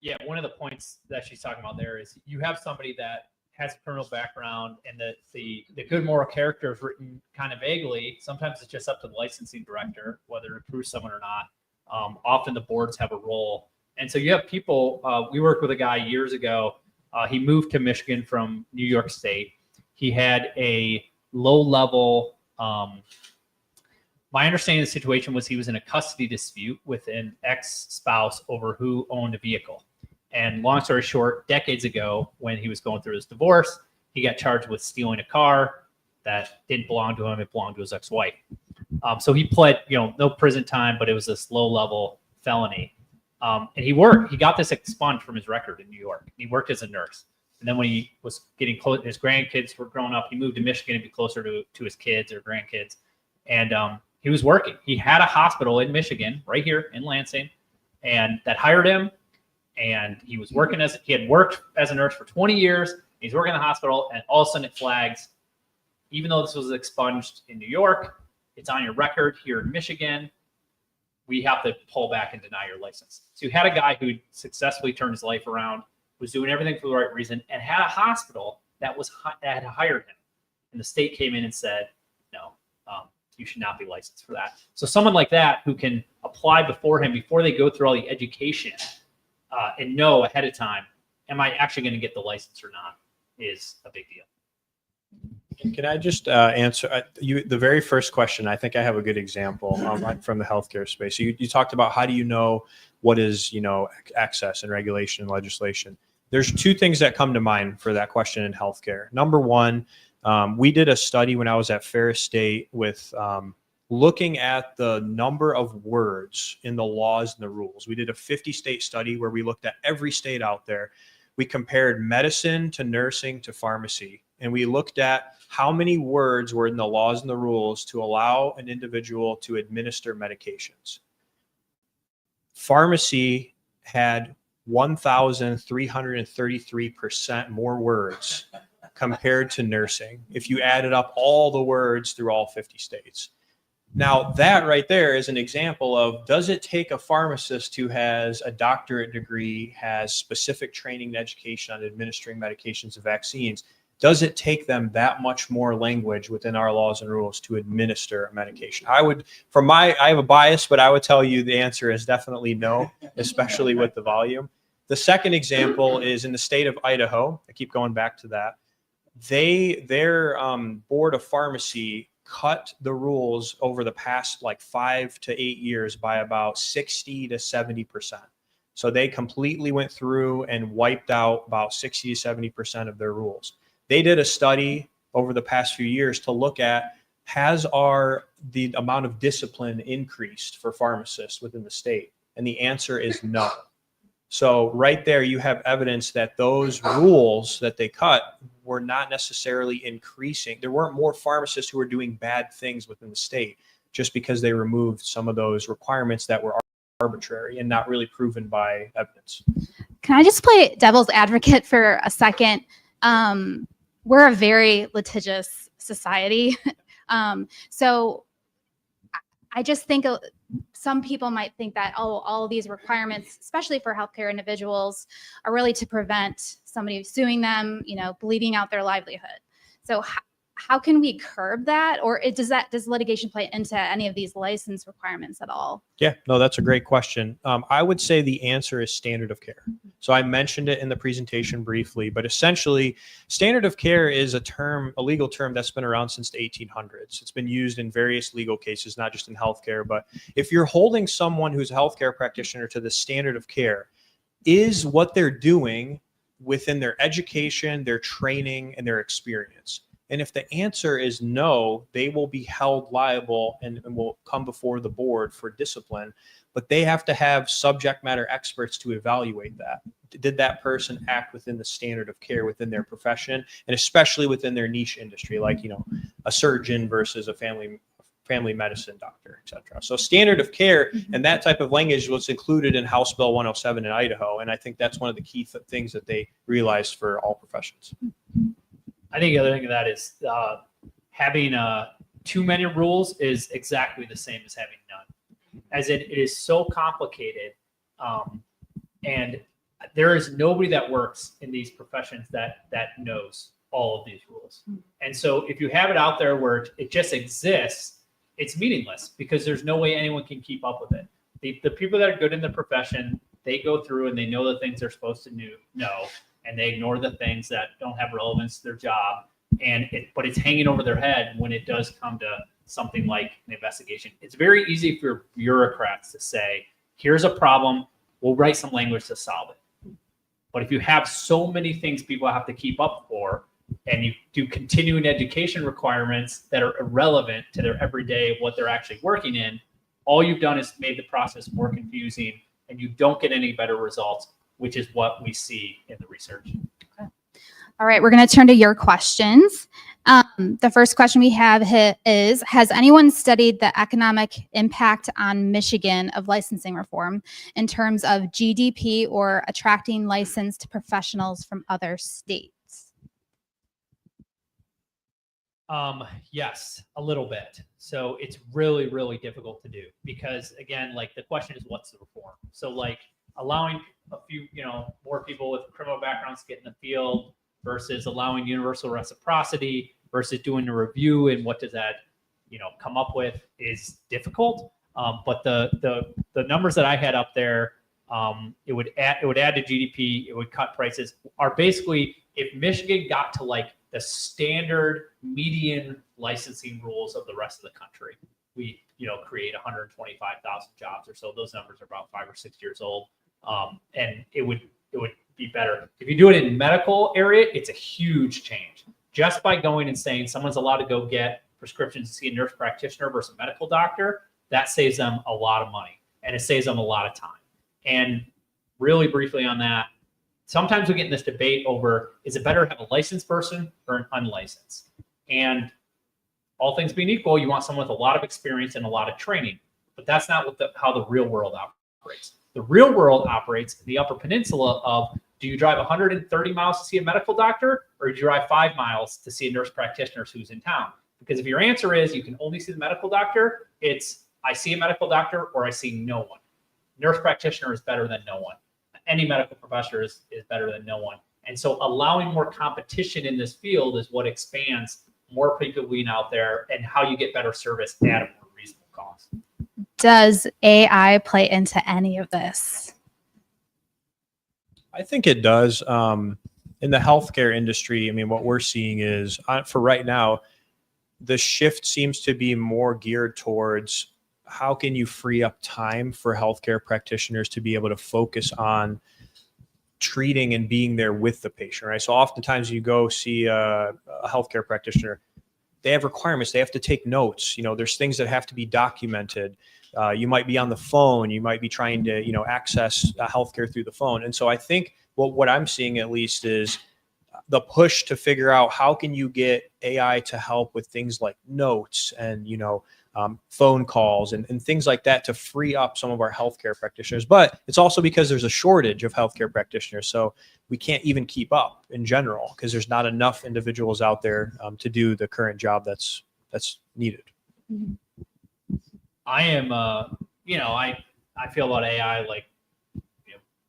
Yeah, one of the points that she's talking about there is you have somebody that has a criminal background and the good moral character is written kind of vaguely. Sometimes it's just up to the licensing director whether to approve someone or not. Often the boards have a role. And so you have people, we worked with a guy years ago. He moved to Michigan from New York State. He had a low-level my understanding of the situation was he was in a custody dispute with an ex-spouse over who owned a vehicle. And long story short, decades ago, when he was going through his divorce, he got charged with stealing a car that didn't belong to him. It belonged to his ex-wife. So he pled, no prison time, but it was this low-level felony. And he got this expunged from his record in New York. He worked as a nurse. And then when he was getting close, his grandkids were growing up, he moved to Michigan to be closer to his kids or grandkids. And he was working. He had a hospital in Michigan, right here in Lansing, and that hired him. And he was working he had worked as a nurse for 20 years. He's working in the hospital, and all of a sudden it flags. Even though this was expunged in New York, it's on your record here in Michigan. We have to pull back and deny your license. So you had a guy who successfully turned his life around, was doing everything for the right reason, and had a hospital that had hired him. And the state came in and said, no, you should not be licensed for that. So someone like that who can apply beforehand, before they go through all the education and know ahead of time, am I actually going to get the license or not, is a big deal. Can I just answer the very first question? I think I have a good example from the healthcare space. So you talked about how do you know what is, access and regulation and legislation. There's two things that come to mind for that question in healthcare. Number one, we did a study when I was at Ferris State with looking at the number of words in the laws and the rules. We did a 50-state study where we looked at every state out there. We compared medicine to nursing to pharmacy, and we looked at how many words were in the laws and the rules to allow an individual to administer medications. Pharmacy had 1,333% more words compared to nursing if you added up all the words through all 50 states. Now, that right there is an example of, does it take a pharmacist who has a doctorate degree, has specific training and education on administering medications and vaccines, does it take them that much more language within our laws and rules to administer a medication? I have a bias, but I would tell you the answer is definitely no, especially with the volume. The second example is in the state of Idaho. I keep going back to that. Their board of pharmacy cut the rules over the past like 5 to 8 years by about 60 to 70%. So they completely went through and wiped out about 60 to 70% of their rules. They did a study over the past few years to look at, has the amount of discipline increased for pharmacists within the state? And the answer is no. So right there, you have evidence that those rules that they cut were not necessarily increasing. There weren't more pharmacists who were doing bad things within the state just because they removed some of those requirements that were arbitrary and not really proven by evidence. Can I just play devil's advocate for a second? We're a very litigious society. So I just think some people might think that, all of these requirements, especially for healthcare individuals, are really to prevent somebody suing them, bleeding out their livelihood. So how can we curb that? Or does litigation play into any of these license requirements at all? Yeah, no, that's a great question. I would say the answer is standard of care. So I mentioned it in the presentation briefly, but essentially standard of care is a legal term that's been around since the 1800s. It's been used in various legal cases, not just in healthcare, but if you're holding someone who's a healthcare practitioner to the standard of care, is what they're doing within their education, their training, and their experience? And if the answer is no, they will be held liable and will come before the board for discipline. But they have to have subject matter experts to evaluate that. Did that person act within the standard of care within their profession, and especially within their niche industry, like a surgeon versus a family medicine doctor, et cetera. So standard of care and that type of language was included in House Bill 107 in Idaho. And I think that's one of the key things that they realized for all professions. I think the other thing of that is having too many rules is exactly the same as having none, as it is so complicated, and there is nobody that works in these professions that knows all of these rules. And so if you have it out there where it just exists, it's meaningless because there's no way anyone can keep up with it. The people that are good in the profession, they go through and they know the things they're supposed to know. And they ignore the things that don't have relevance to their job. But it's hanging over their head when it does come to something like an investigation. It's very easy for bureaucrats to say, here's a problem, we'll write some language to solve it. But if you have so many things people have to keep up for, and you do continuing education requirements that are irrelevant to their everyday, what they're actually working in, all you've done is made the process more confusing, and you don't get any better results, which is what we see in the research. Okay. All right, we're going to turn to your questions. The first question we have is, has anyone studied the economic impact on Michigan of licensing reform in terms of GDP or attracting licensed professionals from other states? Yes, a little bit. So it's really, really difficult to do because, again, like the question is, what's the reform? So like allowing a few, more people with criminal backgrounds to get in the field versus allowing universal reciprocity versus doing a review and what does that, come up with is difficult. But the numbers that I had up there, it would add to GDP, it would cut prices, are basically if Michigan got to like the standard median licensing rules of the rest of the country, we create 125,000 jobs or so. Those numbers are about 5 or 6 years old. And it would be better. If you do it in medical area, it's a huge change. Just by going and saying someone's allowed to go get prescriptions to see a nurse practitioner versus a medical doctor, that saves them a lot of money and it saves them a lot of time. And really briefly on that, sometimes we get in this debate over, is it better to have a licensed person or an unlicensed? And all things being equal, you want someone with a lot of experience and a lot of training, but that's not how the real world operates. The real world operates in the Upper Peninsula of, Do you drive 130 miles to see a medical doctor, or do you drive 5 miles to see a nurse practitioner who's in town? Because if your answer is you can only see the medical doctor, it's I see a medical doctor or I see no one. Nurse practitioner is better than no one. Any medical professional is better than no one. And so allowing more competition in this field is what expands more people being out there and how you get better service at a more reasonable cost. Does AI play into any of this? I think it does. In the healthcare industry, I mean, what we're seeing is for right now, the shift seems to be more geared towards how can you free up time for healthcare practitioners to be able to focus on treating and being there with the patient, right? So oftentimes you go see a healthcare practitioner, they have requirements. They have to take notes. There's things that have to be documented. You might be on the phone. You might be trying to, access healthcare through the phone. And so I think what I'm seeing at least is the push to figure out how can you get AI to help with things like notes and, phone calls and things like that to free up some of our healthcare practitioners. But it's also because there's a shortage of healthcare practitioners. So we can't even keep up in general because there's not enough individuals out there to do the current job that's needed. I am, I feel about AI like,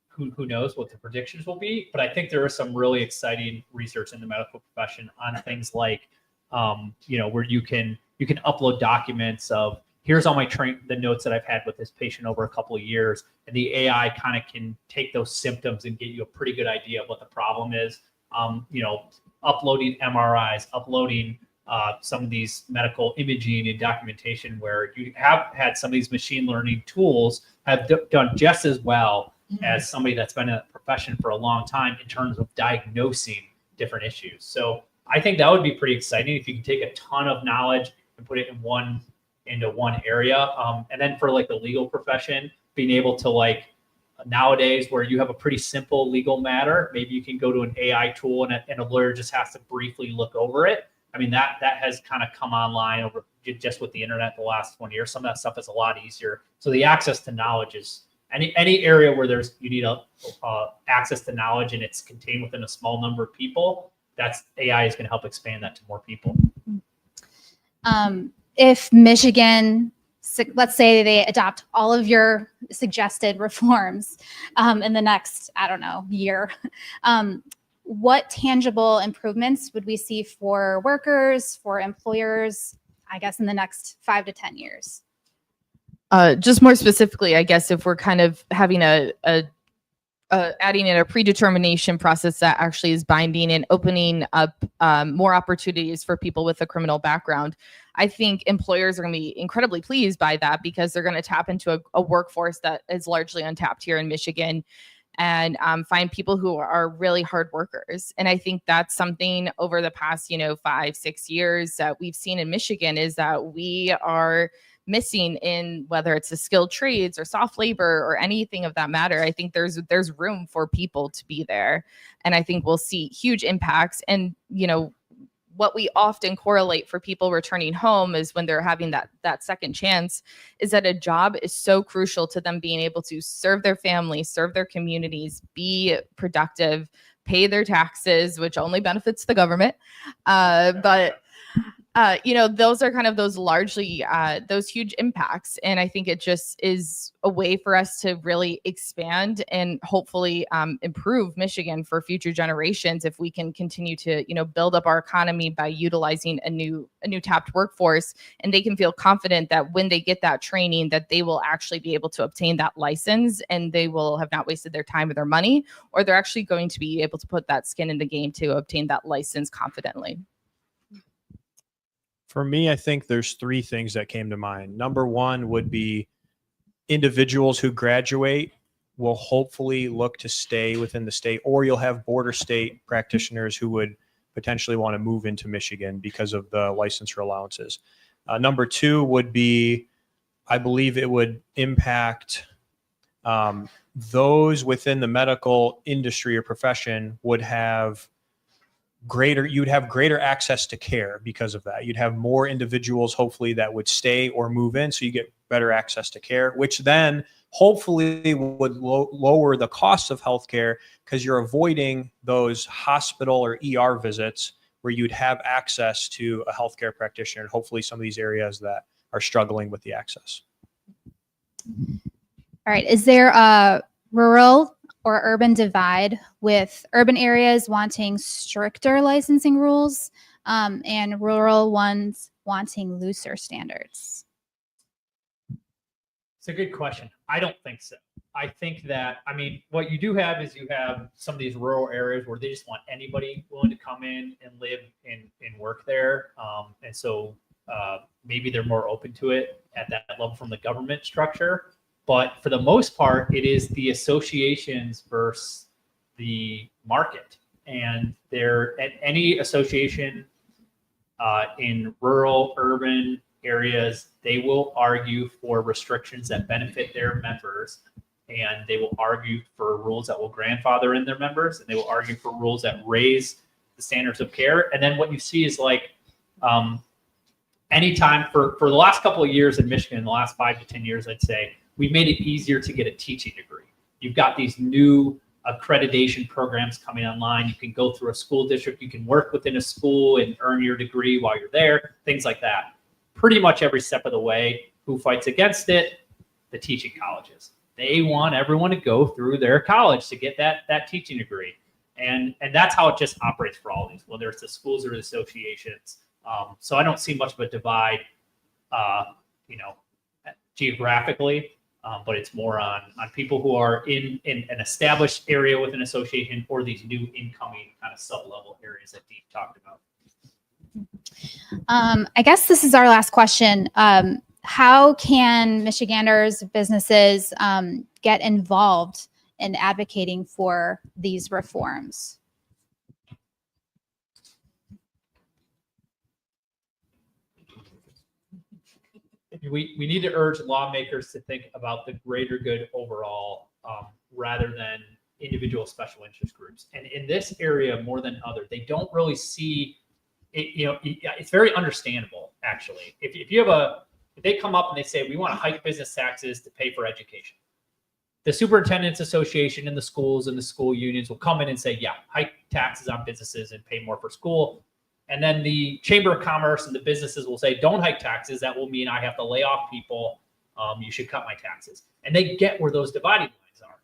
who knows what the predictions will be, but I think there is some really exciting research in the medical profession on things like, where you can upload documents of here's all my the notes that I've had with this patient over a couple of years, and the AI kind of can take those symptoms and get you a pretty good idea of what the problem is. Uploading MRIs, uploading some of these medical imaging and documentation where you have had some of these machine learning tools have done just as well as somebody that's been in the profession for a long time in terms of diagnosing different issues. So I think that would be pretty exciting if you can take a ton of knowledge and put it into one area. And then for like the legal profession, being able to nowadays where you have a pretty simple legal matter, maybe you can go to an AI tool and a lawyer just has to briefly look over it. I mean, that has kind of come online over just with the internet the last 20 years. Some of that stuff is a lot easier. So the access to knowledge is any area where you need access to knowledge and it's contained within a small number of people, that's AI is going to help expand that to more people. If Michigan, let's say they adopt all of your suggested reforms in the next, year, what tangible improvements would we see for workers, for employers, I guess, in the next 5 to 10 years? Just more specifically, I guess, if we're kind of having adding in a predetermination process that actually is binding and opening up more opportunities for people with a criminal background, I think employers are going to be incredibly pleased by that because they're going to tap into a workforce that is largely untapped here in Michigan and find people who are really hard workers. And I think that's something over the past, 5-6 years that we've seen in Michigan is that we are missing in whether it's the skilled trades or soft labor or anything of that matter. I think there's room for people to be there. And I think we'll see huge impacts. And, what we often correlate for people returning home is when they're having that second chance is that a job is so crucial to them being able to serve their family, serve their communities, be productive, pay their taxes, which only benefits the government. Those are kind of those largely those huge impacts. And I think it just is a way for us to really expand and hopefully improve Michigan for future generations if we can continue to, build up our economy by utilizing a new tapped workforce. And they can feel confident that when they get that training, that they will actually be able to obtain that license and they will have not wasted their time or their money, or they're actually going to be able to put that skin in the game to obtain that license confidently. For me, I think there's 3 things that came to mind. Number 1 would be individuals who graduate will hopefully look to stay within the state, or you'll have border state practitioners who would potentially want to move into Michigan because of the licensure allowances. Number 2 would be, I believe it would impact those within the medical industry or profession would have you'd have greater access to care because of that. You'd have more individuals hopefully that would stay or move in. So you get better access to care, which then hopefully would lower the cost of healthcare because you're avoiding those hospital or ER visits where you'd have access to a healthcare practitioner, and hopefully some of these areas that are struggling with the access. All right. Is there a rural or urban divide, with urban areas wanting stricter licensing rules and rural ones wanting looser standards? It's a good question. I don't think so. I think that, I mean, what you do have is you have some of these rural areas where they just want anybody willing to come in and live and work there. And so maybe they're more open to it at that level from the government structure. But for the most part, it is the associations versus the market. And there, at any association in rural, urban areas, they will argue for restrictions that benefit their members, and they will argue for rules that will grandfather in their members, and they will argue for rules that raise the standards of care. And then what you see is like anytime for the last couple of years in Michigan, in the last 5 to 10 years, I'd say, we've made it easier to get a teaching degree. You've got these new accreditation programs coming online. You can go through a school district, you can work within a school and earn your degree while you're there, things like that. Pretty much every step of the way. Who fights against it? The teaching colleges. They want everyone to go through their college to get that teaching degree. And that's how it just operates for all of these, whether it's the schools or the associations. So I don't see much of a divide, geographically, but it's more on people who are in an established area with an association or these new incoming kind of sub-level areas that Dean talked about. I guess this is our last question. How can Michiganders, businesses get involved in advocating for these reforms? We need to urge lawmakers to think about the greater good overall, rather than individual special interest groups. And in this area, more than other, they don't really see it. It's very understandable, actually. If they come up and they say, we want to hike business taxes to pay for education, the Superintendent's Association and the schools and the school unions will come in and say, yeah, hike taxes on businesses and pay more for school. And then the Chamber of Commerce and the businesses will say, don't hike taxes. That will mean I have to lay off people. You should cut my taxes. And they get where those dividing lines are.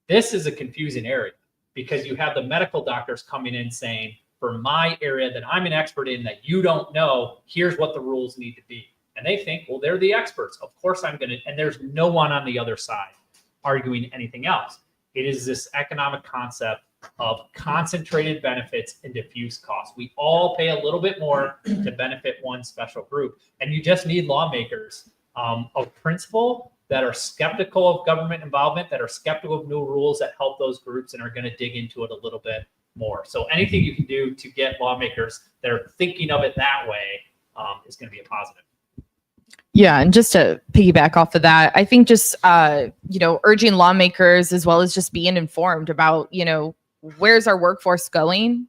This is a confusing area because you have the medical doctors coming in saying, for my area that I'm an expert in that you don't know, here's what the rules need to be. And they think, well, they're the experts. Of course I'm going to, and there's no one on the other side arguing anything else. It is this economic concept of concentrated benefits and diffuse costs. We all pay a little bit more to benefit one special group. And you just need lawmakers of principle that are skeptical of government involvement, that are skeptical of new rules that help those groups and are going to dig into it a little bit more. So anything you can do to get lawmakers that are thinking of it that way is going to be a positive. Yeah, and just to piggyback off of that, I think just urging lawmakers as well as just being informed about where's our workforce going.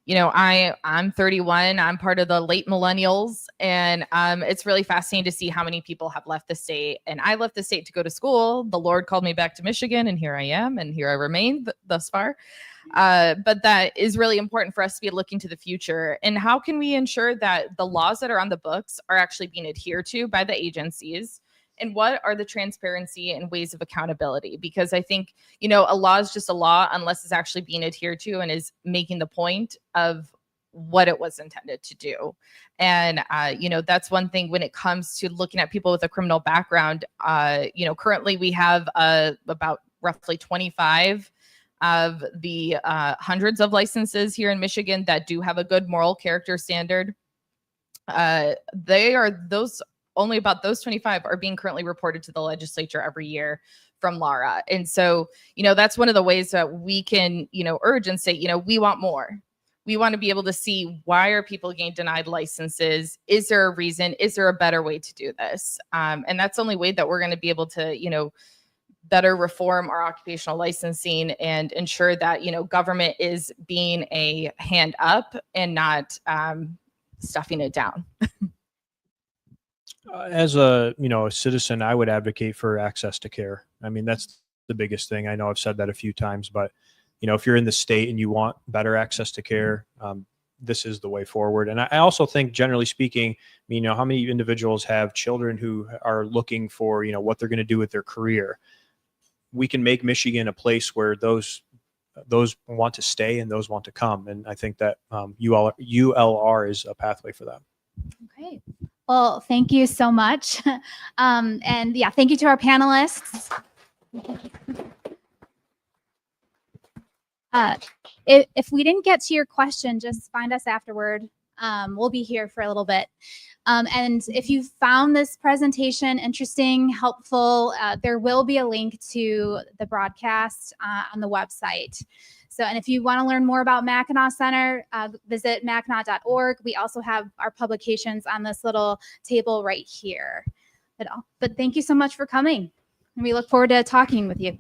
I'm 31. I'm part of the late millennials, and it's really fascinating to see how many people have left the state. And I left the state to go to school. The Lord called me back to Michigan, and here I am, and here I remain thus far. But that is really important for us to be looking to the future. And how can we ensure that the laws that are on the books are actually being adhered to by the agencies? And what are the transparency and ways of accountability? Because I think, a law is just a law unless it's actually being adhered to and is making the point of what it was intended to do. And, that's one thing when it comes to looking at people with a criminal background. Currently we have about roughly 25 of the hundreds of licenses here in Michigan that do have a good moral character standard. Only about those 25 are being currently reported to the legislature every year from Lara. And so, that's one of the ways that we can, urge and say, we want more. We want to be able to see, why are people getting denied licenses? Is there a reason? Is there a better way to do this? And that's the only way that we're going to be able to, better reform our occupational licensing and ensure that, government is being a hand up and not stuffing it down. As a a citizen, I would advocate for access to care. I mean, that's the biggest thing. I know I've said that a few times, but if you're in the state and you want better access to care, this is the way forward. And I also think, generally speaking, how many individuals have children who are looking for what they're going to do with their career. We can make Michigan a place where those want to stay and those want to come, and I think that ULR is a pathway for that. Okay. Well, thank you so much. And yeah, thank you to our panelists. If we didn't get to your question, just find us afterward. We'll be here for a little bit. And if you found this presentation interesting, helpful, there will be a link to the broadcast on the website. So, and if you want to learn more about Mackinac Center, visit mackinac.org. We also have our publications on this little table right here. But thank you so much for coming. And we look forward to talking with you.